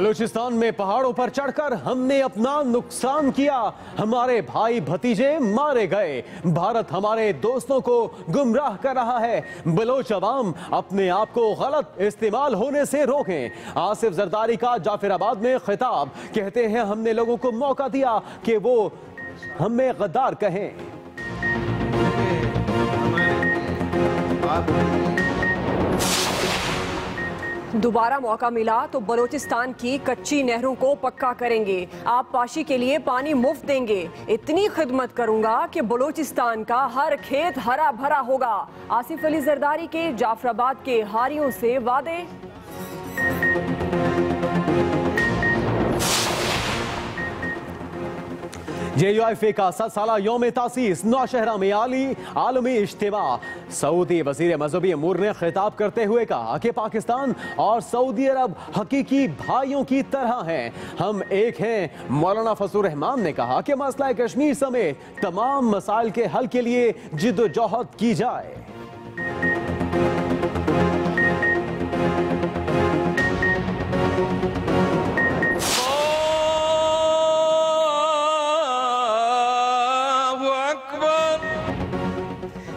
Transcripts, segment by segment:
बलूचिस्तान में पहाड़ों पर चढ़कर हमने अपना नुकसान किया, हमारे भाई भतीजे मारे गए, भारत हमारे दोस्तों को गुमराह कर रहा है। बलोच अवाम अपने आप को गलत इस्तेमाल होने से रोकें। आसिफ जरदारी का जाफराबाद में खिताब, कहते हैं हमने लोगों को मौका दिया कि वो हमें गद्दार कहें। दोबारा मौका मिला तो बलूचिस्तान की कच्ची नहरों को पक्का करेंगे, आबपाशी के लिए पानी मुफ्त देंगे, इतनी खिदमत करूंगा कि बलूचिस्तान का हर खेत हरा भरा होगा। आसिफ अली जरदारी के जाफराबाद के हारियों से वादे। JUIFA का 7 साला यौम तासीस नौशहरा में आलमी इज्तिमा। सऊदी वजीर मजहबी अमूर ने खिताब करते हुए कहा कि पाकिस्तान और सऊदी अरब हकीकी भाइयों की तरह हैं, हम एक हैं। मौलाना फजलुर रहमान ने कहा कि मसला कश्मीर समेत तमाम मसाइल के हल के लिए जिद्दोजहद की जाए।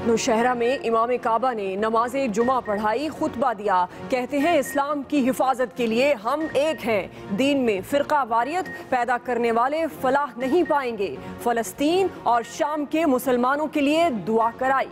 नौशहरा में इमाम काबा ने नमाज़े जुमा पढ़ाई, खुतबा दिया, कहते हैं इस्लाम की हिफाजत के लिए हम एक हैं, दीन में फ़िरका वारियत पैदा करने वाले फलाह नहीं पाएंगे। फ़लस्तीन और शाम के मुसलमानों के लिए दुआ कराई।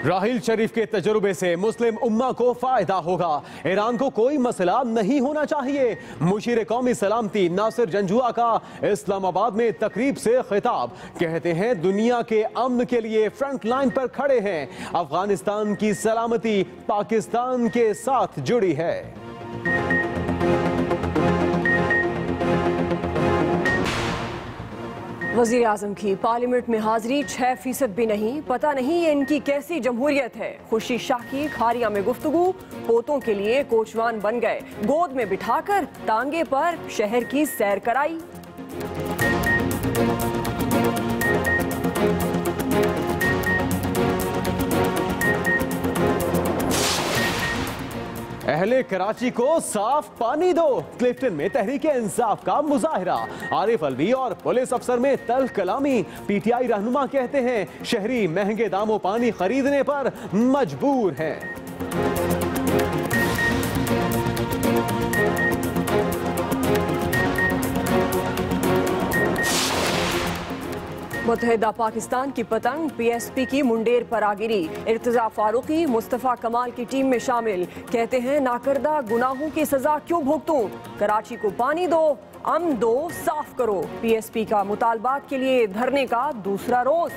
राहिल शरीफ के तजुर्बे से मुस्लिम उम्मा को फायदा होगा, ईरान को कोई मसला नहीं होना चाहिए। मुशीर कौमी सलामती नासिर जंजुआ का इस्लामाबाद में तकरीब से खिताब, कहते हैं दुनिया के अमन के लिए फ्रंट लाइन पर खड़े हैं, अफगानिस्तान की सलामती पाकिस्तान के साथ जुड़ी है। वज़ीर आज़म की पार्लियामेंट में हाजिरी 6% भी नहीं, पता नहीं ये इनकी कैसी जमहूरियत है। खुर्शीद शाह की खारिया में गुफ्तगू, पोतों के लिए कोचवान बन गए, गोद में बिठाकर टांगे पर शहर की सैर कराई। अहले कराची को साफ पानी दो, क्लिफ्टन में तहरीके इंसाफ का मुजाहिरा, आरिफ अलवी और पुलिस अफसर में तल्ख कलामी। PTI रहनुमा कहते हैं शहरी महंगे दामों पानी खरीदने पर मजबूर हैं। मुत्तहिदा पाकिस्तान की पतंग PSP की मुंडेर पर आ गिरी। इर्तिजा फारूकी मुस्तफ़ा कमाल की टीम में शामिल, कहते हैं नाकर्दा गुनाहों की सजा क्यों भुगतूं, कराची को पानी दो, अमन दो, साफ करो। PSP का मुतालबात के लिए धरने का दूसरा रोज।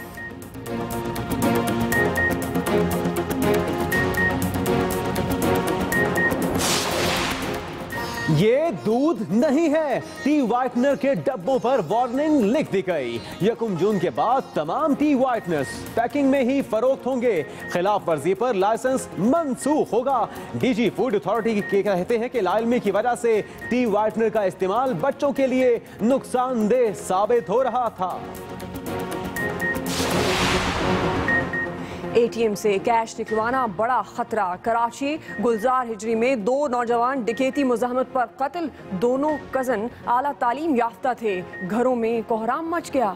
ये दूध नहीं है, टी वाइटनर के डब्बों पर वार्निंग लिख दी गई। 1 जून के बाद तमाम टी वाइटनर्स पैकिंग में ही फरोख्त होंगे, खिलाफ वर्जी पर लाइसेंस मनसूख होगा। DG फूड अथॉरिटी के कहते हैं कि लाइलमी की वजह से टी वाइटनर का इस्तेमाल बच्चों के लिए नुकसानदेह साबित हो रहा था। ATM से कैश निकलवाना बड़ा खतरा, कराची गुलजार हिजरी में 2 नौजवान डकैती मुज़ाहमत पर कत्ल, दोनों कजन आला तालीम याफ्ता थे, घरों में कोहराम मच गया।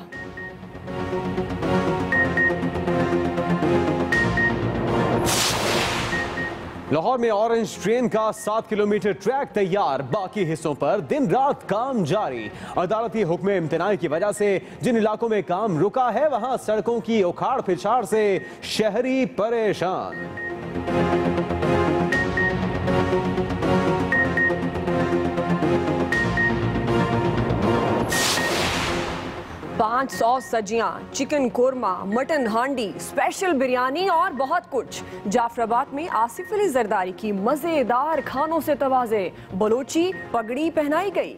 लाहौर में ऑरेंज ट्रेन का 7 किलोमीटर ट्रैक तैयार, बाकी हिस्सों पर दिन रात काम जारी। अदालती हुक्म इम्तिनाई की वजह से जिन इलाकों में काम रुका है वहां सड़कों की उखाड़ पिछाड़ से शहरी परेशान। 500 सब्जियां, चिकन कोरमा, मटन हांडी, स्पेशल बिरयानी और बहुत कुछ। जाफराबाद में आसिफ अली जरदारी की मजेदार खानों से तवाज़े, बलोची पगड़ी पहनाई गई।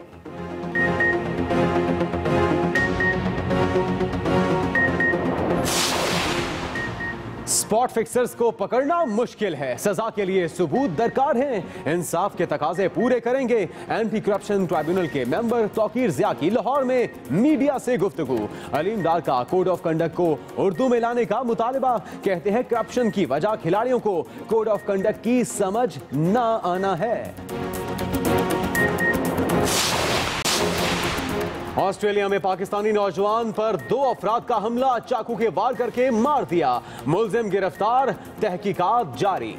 स्पॉट फिक्सर्स को पकड़ना मुश्किल है, सजा के लिए सबूत दरकार हैं, इंसाफ के तकाजे पूरे करेंगे। एंटी करप्शन ट्राइब्यूनल के मेंबर तौकीर जिया की लाहौर में मीडिया से गुफ्तगू। अलीम डार का कोड ऑफ कंडक्ट को उर्दू में लाने का मुतालिबा। कहते हैं करप्शन की वजह खिलाड़ियों को कोड ऑफ कंडक्ट की समझ ना आना है। ऑस्ट्रेलिया में पाकिस्तानी नौजवान पर 2 अफराद का हमला, चाकू के वार करके मार दिया। मुलजिम गिरफ्तार, तहकीकात जारी।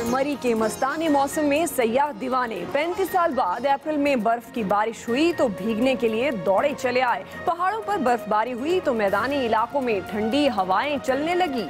मरी के मस्तानी मौसम में सयाह दीवाने 35 साल बाद अप्रैल में बर्फ की बारिश हुई तो भीगने के लिए दौड़े चले आए। पहाड़ों पर बर्फबारी हुई तो मैदानी इलाकों में ठंडी हवाएं चलने लगी।